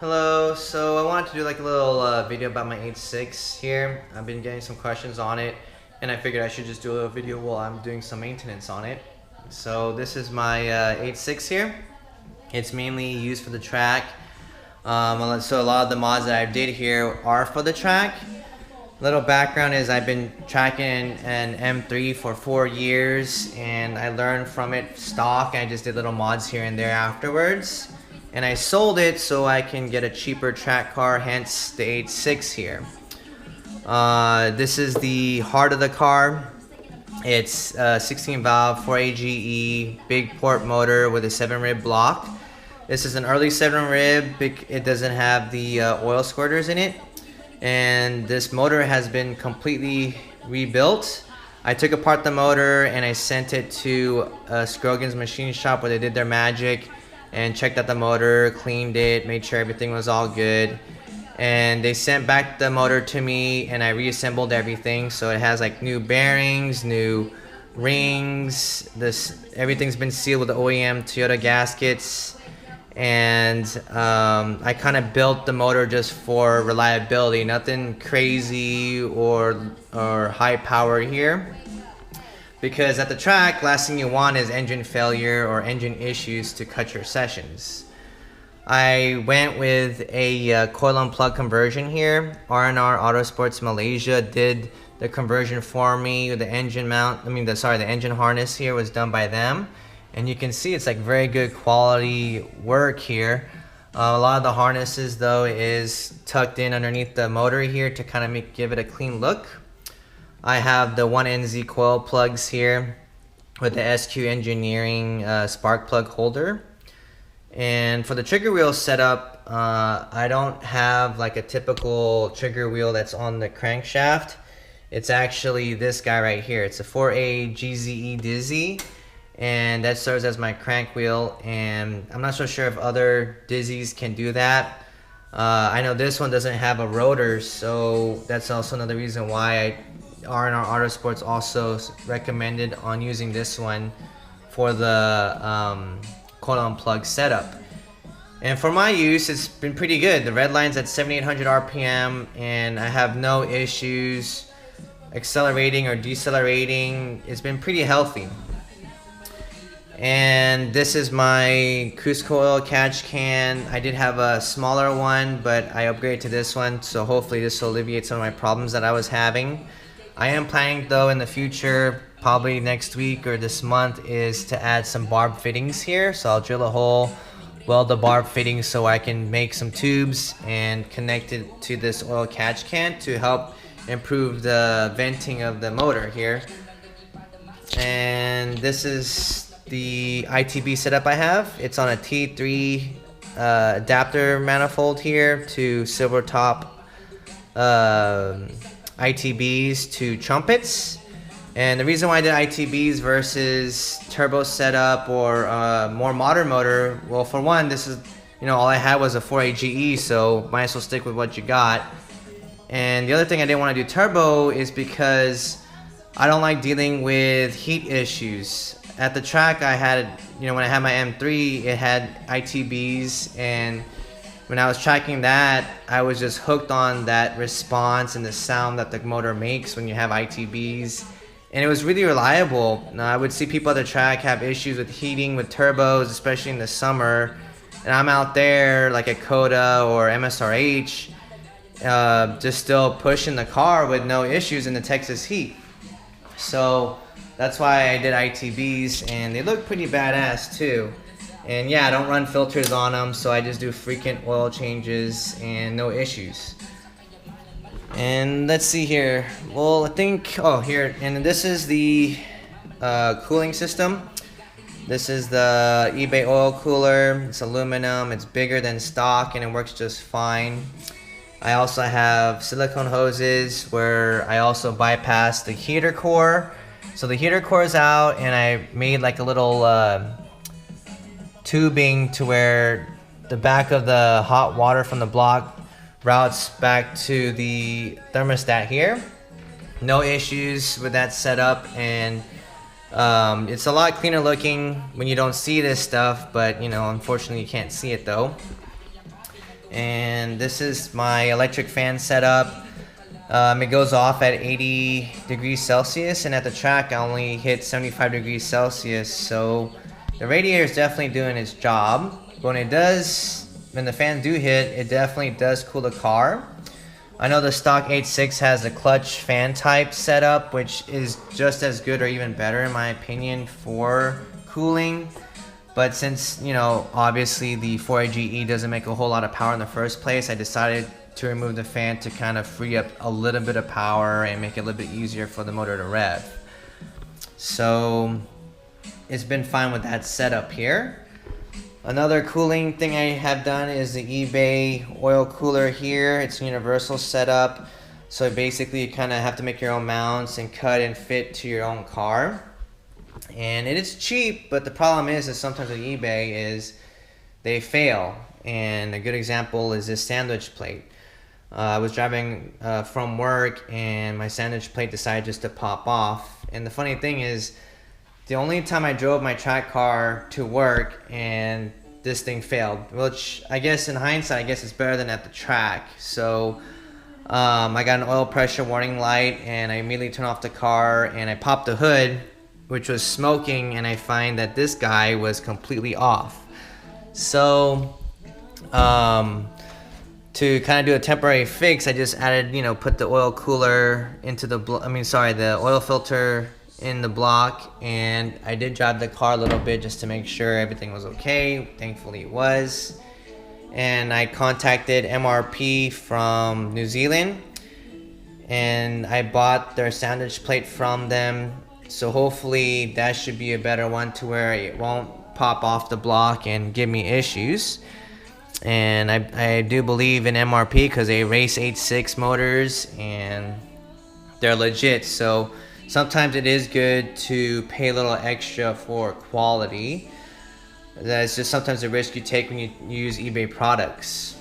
Hello, so I wanted to do like a little video about my 86 here. I've been getting some questions on it and I figured I should just do a little video while I'm doing some maintenance on it. So this is my 86 here. It's mainly used for the track. So a lot of the mods that I did here are for the track. Little background is I've been tracking an M3 for 4 years and I learned from it stock. I just did little mods here and there afterwards. And I sold it so I can get a cheaper track car, hence the 86 here. This is the heart of the car. It's 16 valve, 4 AGE, big port motor with a 7 rib block. This is an early 7 rib, it doesn't have the oil squirters in it. And this motor has been completely rebuilt. I took apart the motor and I sent it to Scrogan's machine shop where they did their magic and checked out the motor, cleaned it, made sure everything was all good. And they sent back the motor to me and I reassembled everything. So it has like new bearings, new rings, everything's been sealed with the OEM Toyota gaskets. And I kind of built the motor just for reliability, nothing crazy or high power here. Because at the track, last thing you want is engine failure or engine issues to cut your sessions. I went with a coil and plug conversion here. R&R Autosports Malaysia did the conversion for me. The engine mount, the engine harness here was done by them. And you can see it's like very good quality work here. A lot of the harnesses though is tucked in underneath the motor here to kind of give it a clean look. I have the 1NZ coil plugs here with the SQ Engineering spark plug holder. And for the trigger wheel setup, I don't have like a typical trigger wheel that's on the crankshaft. It's actually this guy right here. It's a 4A GZE Dizzy, and that serves as my crank wheel. And I'm not so sure if other Dizzies can do that. I know this one doesn't have a rotor, so that's also another reason why R&R Autosports also recommended on using this one for the coil and plug setup. And for my use, it's been pretty good. The red line's at 7,800 RPM and I have no issues accelerating or decelerating. It's been pretty healthy. And this is my Cusco oil catch can. I did have a smaller one, but I upgraded to this one, so hopefully this will alleviate some of my problems that I was having. I am planning though in the future, probably next week or this month, is to add some barb fittings here. So I'll drill a hole, weld the barb fittings so I can make some tubes and connect it to this oil catch can to help improve the venting of the motor here. And this is the Itb setup I have. It's on a T3 adapter manifold here to silver top ITBs to trumpets. And the reason why I did ITBs versus turbo setup or more modern motor, well, for one, this is, all I had was a 4AGE, so might as well stick with what you got. And the other thing I didn't want to do turbo is because I don't like dealing with heat issues. At the track I had, when I had my M3, it had ITBs, and when I was tracking that, I was just hooked on that response and the sound that the motor makes when you have ITBs. And it was really reliable. Now, I would see people at the track have issues with heating with turbos, especially in the summer. And I'm out there like at Coda or MSRH, just still pushing the car with no issues in the Texas heat. So that's why I did ITBs, and they look pretty badass too. And yeah, I don't run filters on them, so I just do frequent oil changes and no issues. And let's see here. Well, I think, here, and this is the cooling system. This is the eBay oil cooler. It's aluminum, it's bigger than stock, and it works just fine. I also have silicone hoses where I also bypass the heater core. So the heater core is out, and I made like a little tubing to where the back of the hot water from the block routes back to the thermostat here. No issues with that setup, and it's a lot cleaner looking when you don't see this stuff, but unfortunately you can't see it though. And this is my electric fan setup. It goes off at 80 degrees Celsius, and at the track I only hit 75 degrees Celsius, so the radiator is definitely doing its job. When the fans do hit, it definitely does cool the car. I know the stock 86 has a clutch fan type setup, which is just as good or even better in my opinion for cooling. But since, you know, obviously the 4AGE doesn't make a whole lot of power in the first place, I decided to remove the fan to kind of free up a little bit of power and make it a little bit easier for the motor to rev. So it's been fine with that setup here. Another cooling thing I have done is the eBay oil cooler here. It's a universal setup, so basically you kind of have to make your own mounts and cut and fit to your own car. And it is cheap, but the problem is sometimes with eBay is they fail. And a good example is this sandwich plate. I was driving from work and my sandwich plate decided just to pop off. And the funny thing is, the only time I drove my track car to work and this thing failed, which I guess in hindsight, I guess it's better than at the track. So I got an oil pressure warning light and I immediately turned off the car and I popped the hood, which was smoking, and I find that this guy was completely off. So to kind of do a temporary fix, I just added, you know, put the oil cooler into the the oil filter in the block, and I did drive the car a little bit just to make sure everything was okay. Thankfully it was. And I contacted MRP from New Zealand and I bought their sandwich plate from them, so hopefully that should be a better one to where it won't pop off the block and give me issues. And I do believe in MRP because they race 86 motors and they're legit. So sometimes it is good to pay a little extra for quality. That's just sometimes the risk you take when you use eBay products.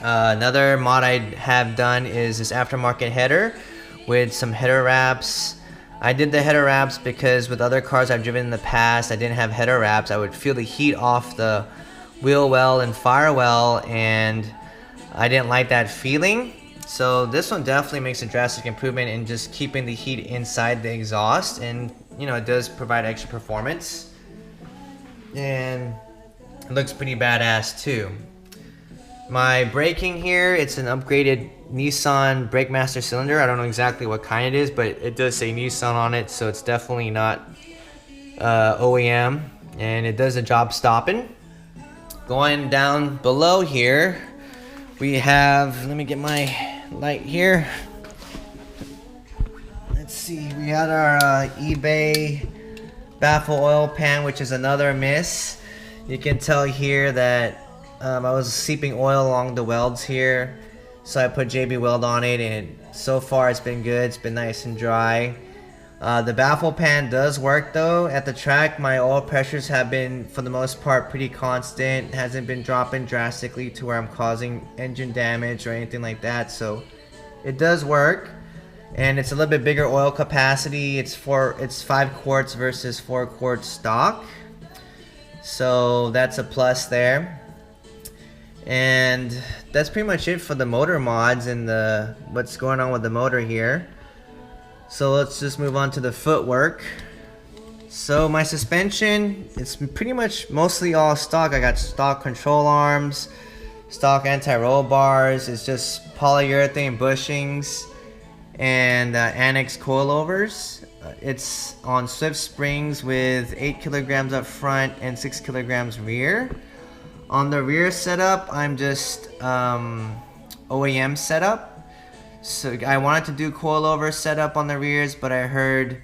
Another mod I have done is this aftermarket header with some header wraps. I did the header wraps because with other cars I've driven in the past, I didn't have header wraps. I would feel the heat off the wheel well and firewall, and I didn't like that feeling. So this one definitely makes a drastic improvement in just keeping the heat inside the exhaust, and you know, it does provide extra performance and it looks pretty badass too. My braking here, it's an upgraded Nissan Brake Master cylinder. I don't know exactly what kind it is, but it does say Nissan on it, so it's definitely not OEM, and it does a job stopping. Going down below here, we have, let me get my light here. Let's see, we had our eBay Baffle Oil Pan, which is another miss. You can tell here that I was seeping oil along the welds here, so I put JB Weld on it, and so far it's been good. It's been nice and dry. The baffle pan does work though. At the track, my oil pressures have been, for the most part, pretty constant. It hasn't been dropping drastically to where I'm causing engine damage or anything like that, so it does work. And it's a little bit bigger oil capacity. It's 5 quarts versus 4 quarts stock, so that's a plus there. And that's pretty much it for the motor mods and what's going on with the motor here. So let's just move on to the footwork. So my suspension, it's pretty much mostly all stock. I got stock control arms, stock anti-roll bars. It's just polyurethane bushings and annex coilovers. It's on Swift springs with 8 kilograms up front and 6 kilograms rear. On the rear setup, I'm just OEM setup. So I wanted to do coilover setup on the rears, but I heard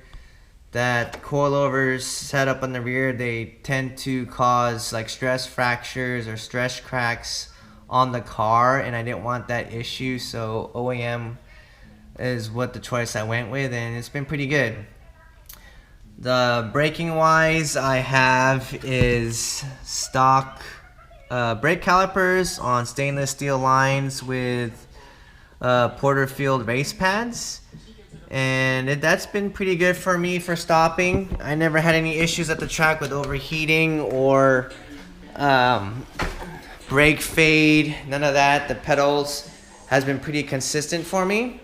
that coilovers set up on the rear, they tend to cause like stress fractures or stress cracks on the car, and I didn't want that issue, so OEM is what the choice I went with, and it's been pretty good. The braking wise, I have is stock brake calipers on stainless steel lines with Porterfield race pads, and that's been pretty good for me for stopping. I never had any issues at the track with overheating or brake fade, none of that. The pedals has been pretty consistent for me.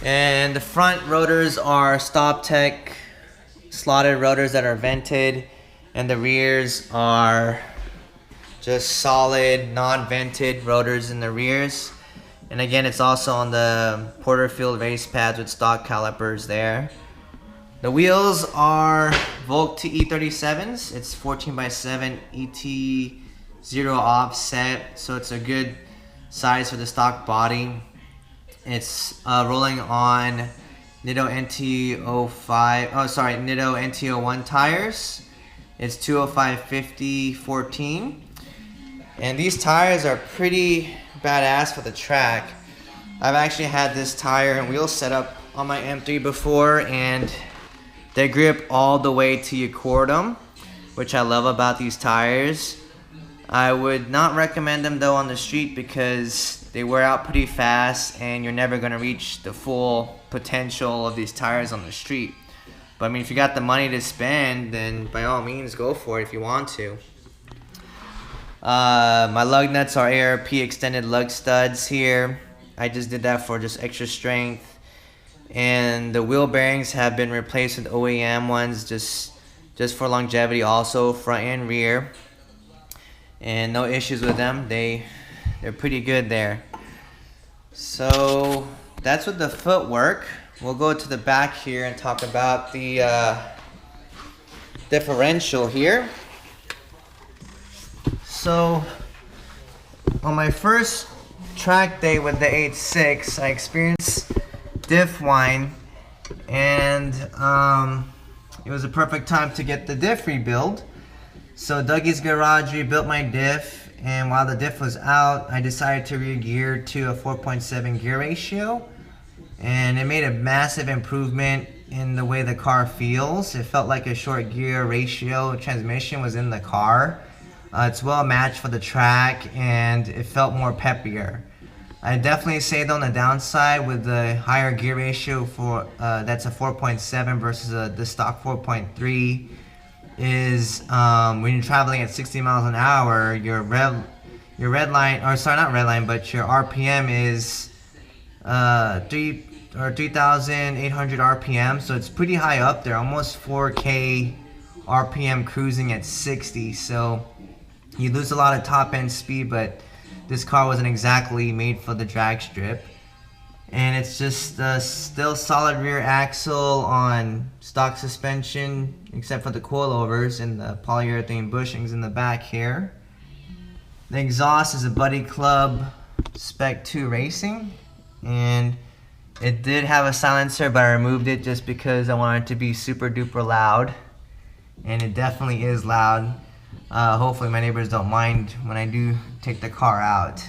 And the front rotors are StopTech slotted rotors that are vented, and the rears are just solid non-vented rotors in the rears. And again, it's also on the Porterfield race pads with stock calipers there. The wheels are Volk TE37s. It's 14x7 ET0 offset, so it's a good size for the stock body. It's rolling on Nitto NT01 tires. It's 205/50/14, and these tires are pretty badass for the track. I've actually had this tire and wheel setup on my M3 before, and they grip all the way till you cord them, which I love about these tires. I would not recommend them though on the street because they wear out pretty fast and you're never going to reach the full potential of these tires on the street. But I mean, if you got the money to spend, then by all means go for it if you want to. My lug nuts are ARP extended lug studs here. I just did that for just extra strength. And the wheel bearings have been replaced with OEM ones just for longevity, also front and rear. And no issues with them. They're pretty good there. So that's with the footwork. We'll go to the back here and talk about the differential here. So on my first track day with the AE86, I experienced diff whine, and it was a perfect time to get the diff rebuild. So Dougie's Garage rebuilt my diff, and while the diff was out, I decided to re-gear to a 4.7 gear ratio, and it made a massive improvement in the way the car feels. It felt like a short gear ratio transmission was in the car. It's well matched for the track, and it felt more peppier. I definitely say though on the downside with the higher gear ratio for that's a 4.7 versus the stock 4.3 is when you're traveling at 60 miles an hour, your red line, or sorry, not red line, but your RPM is 3,800 RPM, so it's pretty high up there, almost 4K RPM cruising at 60. So you lose a lot of top end speed, but this car wasn't exactly made for the drag strip. And it's just still solid rear axle on stock suspension, except for the coilovers and the polyurethane bushings in the back here. The exhaust is a Buddy Club Spec 2 Racing, and it did have a silencer, but I removed it just because I wanted it to be super duper loud, and it definitely is loud. Hopefully my neighbors don't mind when I do take the car out.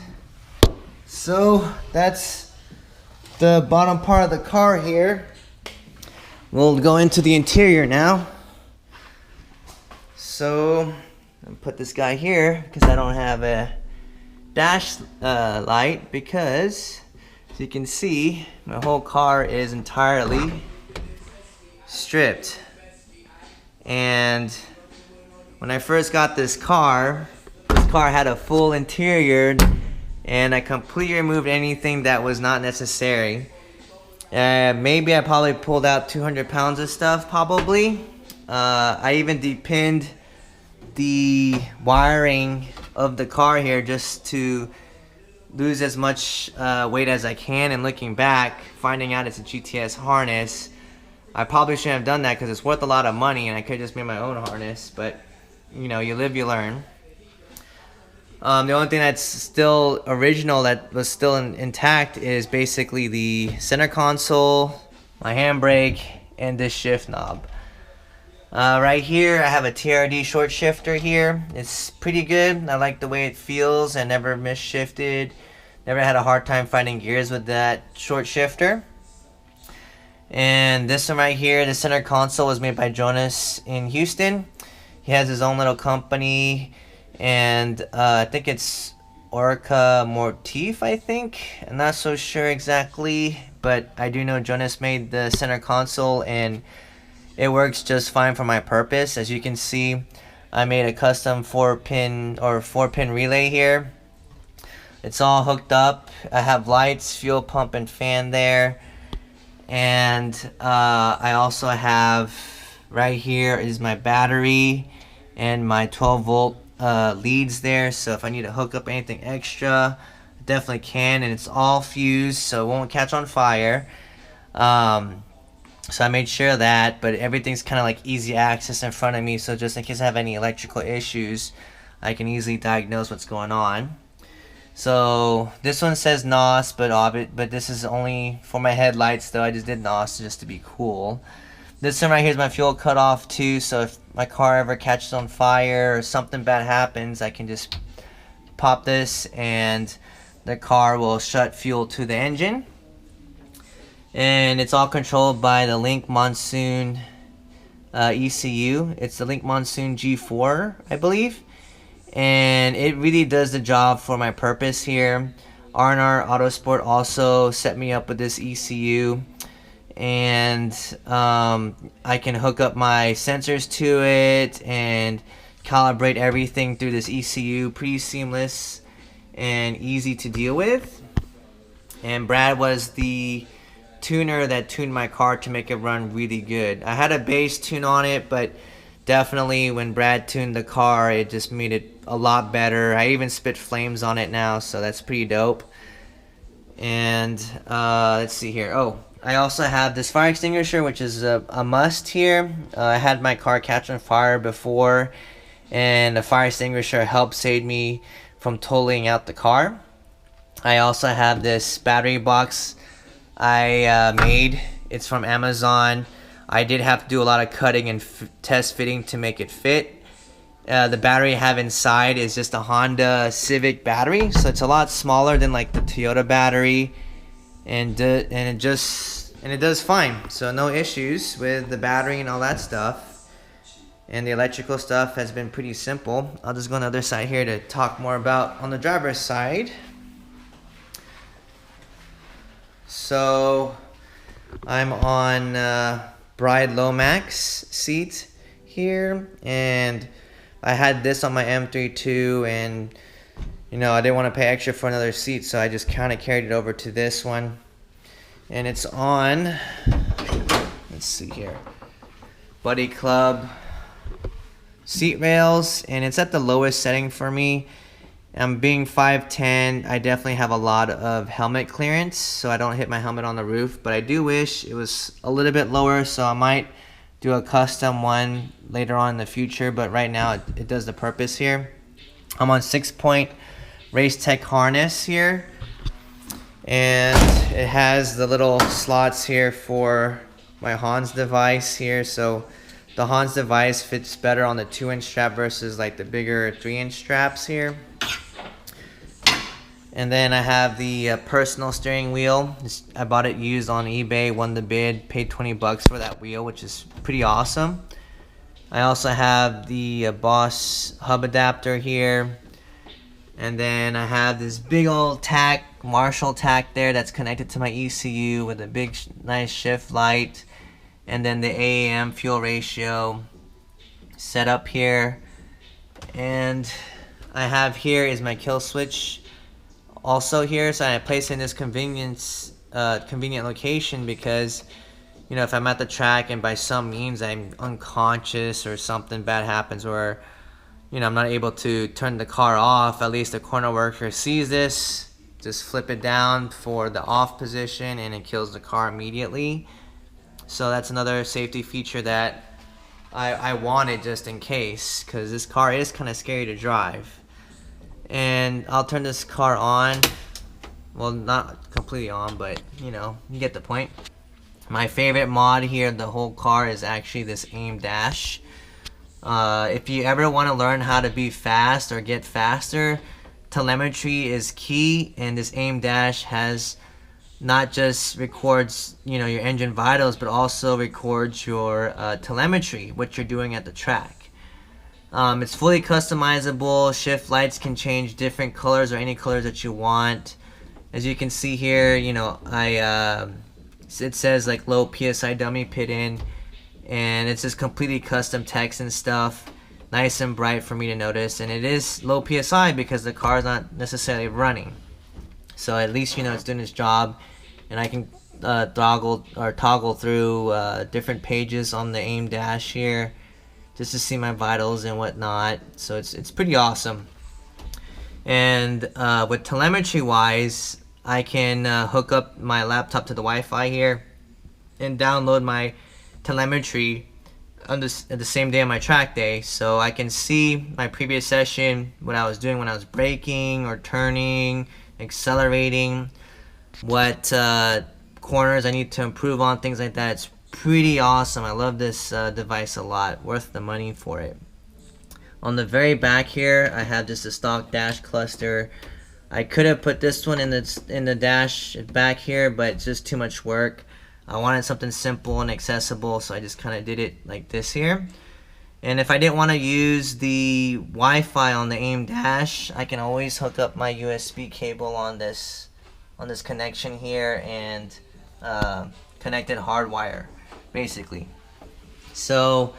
So that's the bottom part of the car here. We'll go into the interior now. So I'll put this guy here because I don't have a dash light, because as you can see, my whole car is entirely stripped. And when I first got this car had a full interior, and I completely removed anything that was not necessary. Maybe I probably pulled out 200 pounds of stuff, probably. I even depinned the wiring of the car here just to lose as much weight as I can. And looking back, finding out it's a GTS harness, I probably shouldn't have done that because it's worth a lot of money and I could have just made my own harness. But you know, you live, you learn. The only thing that's still original, that was still intact, is basically the center console, my handbrake, and this shift knob. Right here, I have a Trd Short Shifter here. It's pretty good. I like the way it feels. I never misshifted. Never had a hard time finding gears with that short shifter. And this one right here, the center console, was made by Jonas in Houston. He has his own little company, and I think it's Orca Motif, I think. I'm not so sure exactly, but I do know Jonas made the center console, and it works just fine for my purpose. As you can see, I made a custom 4-pin relay here. It's all hooked up. I have lights, fuel pump, and fan there. And I also have right here is my battery and my 12-volt leads there. So if I need to hook up anything extra, I definitely can. And it's all fused, so it won't catch on fire. So I made sure of that, but everything's kind of like easy access in front of me, so just in case I have any electrical issues, I can easily diagnose what's going on. So this one says NOS, but this is only for my headlights, though I just did NOS just to be cool. This one right here is my fuel cutoff too, so if my car ever catches on fire or something bad happens, I can just pop this and the car will shut fuel to the engine. And it's all controlled by the Link Monsoon ECU. It's the Link Monsoon G4, I believe. And it really does the job for my purpose here. R&R Autosport also set me up with this ECU. And I can hook up my sensors to it and calibrate everything through this ECU. Pretty seamless and easy to deal with. And Brad was the tuner that tuned my car to make it run really good. I had a base tune on it, but definitely when Brad tuned the car, it just made it a lot better. I even spit flames on it now, so that's pretty dope. And let's see here. Oh, I also have this fire extinguisher, which is a must here. I had my car catch on fire before, and the fire extinguisher helped save me from totaling out the car. I also have this battery box I made. It's from Amazon. I did have to do a lot of cutting and test fitting to make it fit. The battery I have inside is just a Honda Civic battery, so it's a lot smaller than like the Toyota battery, and it does fine. So no issues with the battery and all that stuff. And the electrical stuff has been pretty simple. I'll just go on the other side here to talk more about on the driver's side. So I'm on Bride Lomax seat here, and I had this on my M32, and you know I didn't want to pay extra for another seat, so I just kind of carried it over to this one. And it's on, let's see here, Buddy Club seat rails, and it's at the lowest setting for me. I'm being 5'10", I definitely have a lot of helmet clearance, so I don't hit my helmet on the roof, but I do wish it was a little bit lower, so I might do a custom one later on in the future, but right now it does the purpose here. I'm on 6-point Race Tech harness here, and it has the little slots here for my Hans device here, so the Hans device fits better on the 2-inch strap versus like the bigger 3-inch straps here. And then I have the personal steering wheel. I bought it used on eBay, won the bid, paid 20 bucks for that wheel, which is pretty awesome. I also have the Boss hub adapter here. And then I have this big old tack, Marshall tack there that's connected to my ECU with a big nice shift light. And then the AAM fuel ratio set up here. And I have here is my kill switch also here, so I place in this convenient location because, you know, if I'm at the track and by some means I'm unconscious or something bad happens, or, you know, I'm not able to turn the car off, at least the corner worker sees this, just flip it down for the off position and it kills the car immediately. So that's another safety feature that I wanted just in case, because this car is kind of scary to drive. And I'll turn this car on. Well, not completely on, but you know, you get the point. My favorite mod here, the whole car, is actually this aim dash. If you ever want to learn how to be fast or get faster, telemetry is key, and this aim dash has not just records, you know, your engine vitals, but also records your telemetry, what you're doing at the track. It's fully customizable. Shift lights can change different colors or any colors that you want. As you can see here, you know, it says like low PSI dummy pit in, and it's just completely custom text and stuff. nice and bright for me to notice, and it is low PSI because the car is not necessarily running. So at least, you know, it's doing its job, and I can toggle through different pages on the AIM dash here just to see my vitals and whatnot. So it's pretty awesome. And with telemetry wise, I can hook up my laptop to the Wi-Fi here and download my telemetry on the same day of my track day, so I can see my previous session, what I was doing when I was braking or turning, accelerating, what corners I need to improve on, things like that. It's pretty awesome. I love this device a lot. Worth the money for it. On the very back here, I have just a stock dash cluster. I could have put this one in the dash back here, but it's just too much work. I wanted something simple and accessible, so I just kind of did it like this here. And if I didn't want to use the Wi-Fi on the AIM dash, I can always hook up my USB cable on this connection here and connect it hardwire, basically. So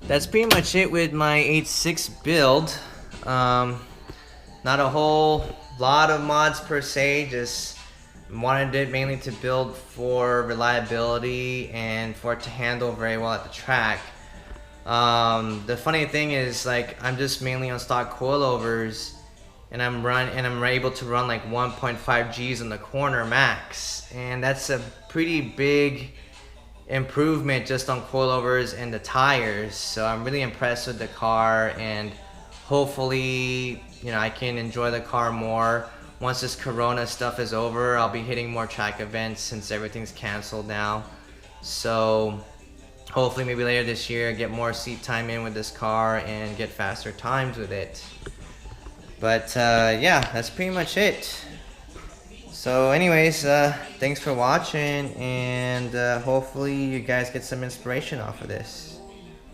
that's pretty much it with my 8.6 build. Not a whole lot of mods per se, just wanted it mainly to build for reliability and for it to handle very well at the track. The funny thing is, like, I'm just mainly on stock coilovers, and I'm able to run like 1.5 G's in the corner max, and that's a pretty big improvement just on coilovers and the tires. So I'm really impressed with the car, and hopefully, you know, I can enjoy the car more. Once this Corona stuff is over, I'll be hitting more track events since everything's canceled now. So hopefully maybe later this year get more seat time in with this car and get faster times with it. But yeah, that's pretty much it. So anyways, thanks for watching, and hopefully you guys get some inspiration off of this.